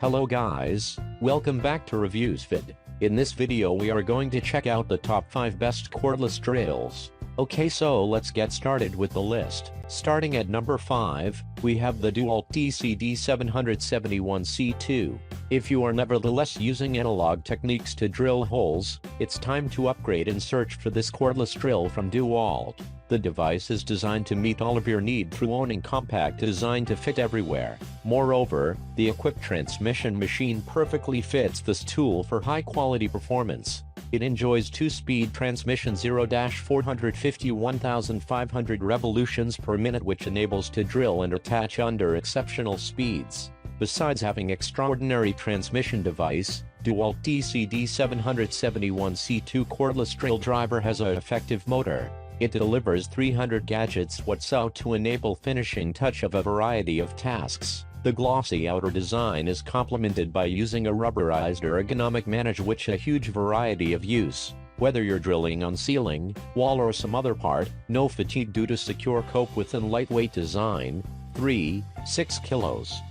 Hello guys, welcome back to Reviews Vid. In this video we are going to check out the top 5 best cordless drills. Okay, so let's get started with the list. Starting at number 5, we have the Dewalt DCD771C2. If you are nevertheless using analog techniques to drill holes, it's time to upgrade and search for this cordless drill from Dewalt. The device is designed to meet all of your needs through owning compact design to fit everywhere. Moreover, the equipped transmission machine perfectly fits this tool for high-quality performance. It enjoys 2-speed transmission 0-451,500 revolutions per minute, which enables to drill and attach under exceptional speeds. Besides having extraordinary transmission device, Dewalt DCD771C2 cordless drill driver has an effective motor. It delivers 300 gadgets watts out to enable finishing touch of a variety of tasks. The glossy outer design is complemented by using a rubberized ergonomic manage which a huge variety of use. Whether you're drilling on ceiling, wall or some other part, no fatigue due to secure cope within lightweight design. 6 kilos.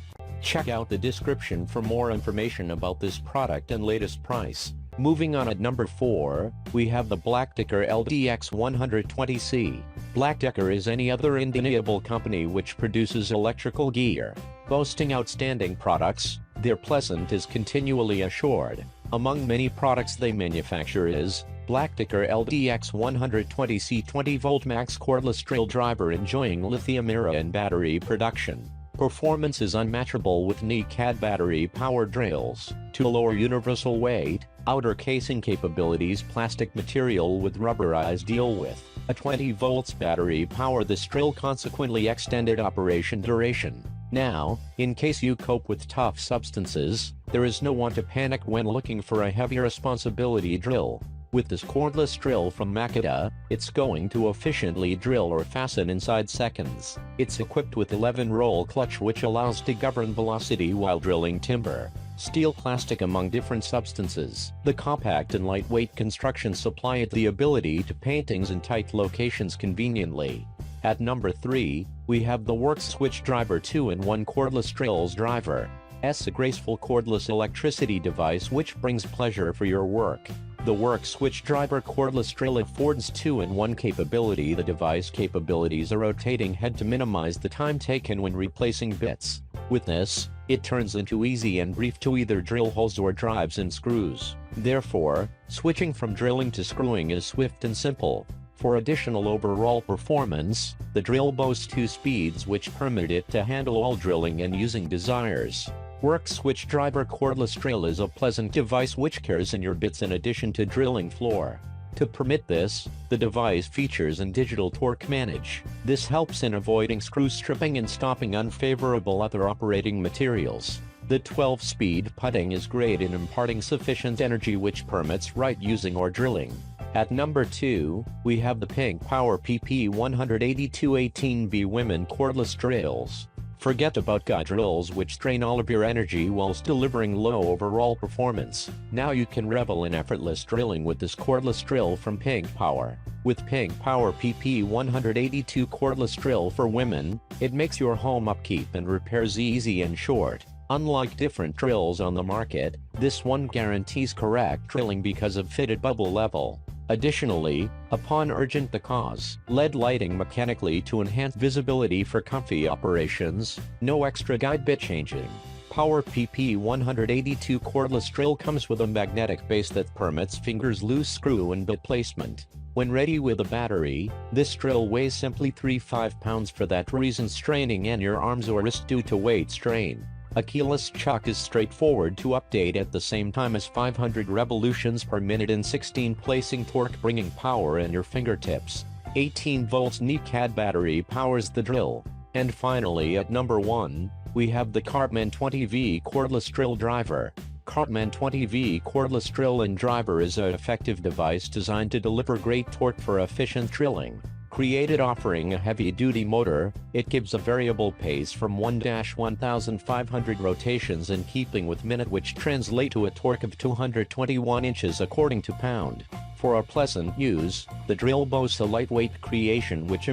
Check out the description for more information about this product and latest price. Moving on at number 4, we have the BLACK+DECKER LDX120C. BLACK+DECKER is any other Indian-able company which produces electrical gear. Boasting outstanding products, their pleasant is continually assured. Among many products they manufacture is BLACK+DECKER LDX120C 20-volt max cordless drill driver enjoying lithium-ion battery production. Performance is unmatchable with NiCad battery-powered drills. To lower universal weight, outer casing capabilities, plastic material with rubberized deal with a 20 volts battery power. This drill consequently extended operation duration. Now, in case you cope with tough substances, there is no one to panic when looking for a heavy responsibility drill. With this cordless drill from Makita, it's going to efficiently drill or fasten inside seconds. It's equipped with 11-roll clutch which allows to govern velocity while drilling timber, steel, plastic among different substances. The compact and lightweight construction supply it the ability to paintings in tight locations conveniently. At number 3, we have the Works Switchdriver 2-in-1 cordless drills driver. A graceful cordless electricity device which brings pleasure for your work. The Works Switchdriver cordless drill affords 2-in-1 capability. The device capabilities a rotating head to minimize the time taken when replacing bits. With this, it turns into easy and brief to either drill holes or drives and screws. Therefore, switching from drilling to screwing is swift and simple. For additional overall performance, the drill boasts 2 speeds which permit it to handle all drilling and using desires. Works Switchdriver cordless drill is a pleasant device which cares in your bits in addition to drilling floor. To permit this, the device features an digital torque manage. This helps in avoiding screw stripping and stopping unfavorable other operating materials. The 12-speed putting is great in imparting sufficient energy which permits right using or drilling. At number 2, we have the Pink Power PP18218B Women cordless drills. Forget about guy drills which drain all of your energy whilst delivering low overall performance. Now you can revel in effortless drilling with this cordless drill from Pink Power. With Pink Power PP182 cordless drill for women, it makes your home upkeep and repairs easy and short. Unlike different drills on the market, this one guarantees correct drilling because of fitted bubble level. Additionally, upon urgent the cause, LED lighting mechanically to enhance visibility for comfy operations, no extra guide bit changing. Power PP182 cordless drill comes with a magnetic base that permits fingers loose screw and bit placement. When ready with a battery, this drill weighs simply 3.5 pounds. For that reason straining in your arms or wrist due to weight strain. A keyless chuck is straightforward to update at the same time as 500 revolutions per minute and 16 placing torque bringing power in your fingertips. 18 volts NiCad battery powers the drill. And finally at number 1, we have the Cartman 20V cordless drill driver. Cartman 20V cordless drill and driver is an effective device designed to deliver great torque for efficient drilling. Created offering a heavy-duty motor, it gives a variable pace from 1-1,500 rotations in keeping with minute which translate to a torque of 221 inches according to pound. For a pleasant use, the drill boasts a lightweight creation which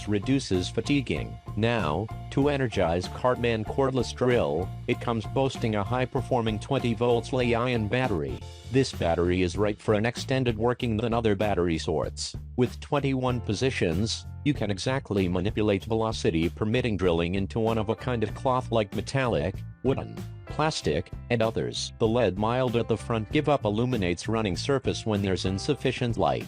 reduces fatiguing. Now, to energize Cartman cordless drill, it comes boasting a high-performing 20-volt Li-ion battery. This battery is right for an extended working than other battery sorts. With 21 positions, you can exactly manipulate velocity, permitting drilling into one of a kind of cloth like metallic, wooden, plastic, and others. The LED mild at the front give up illuminates running surface when there's insufficient light.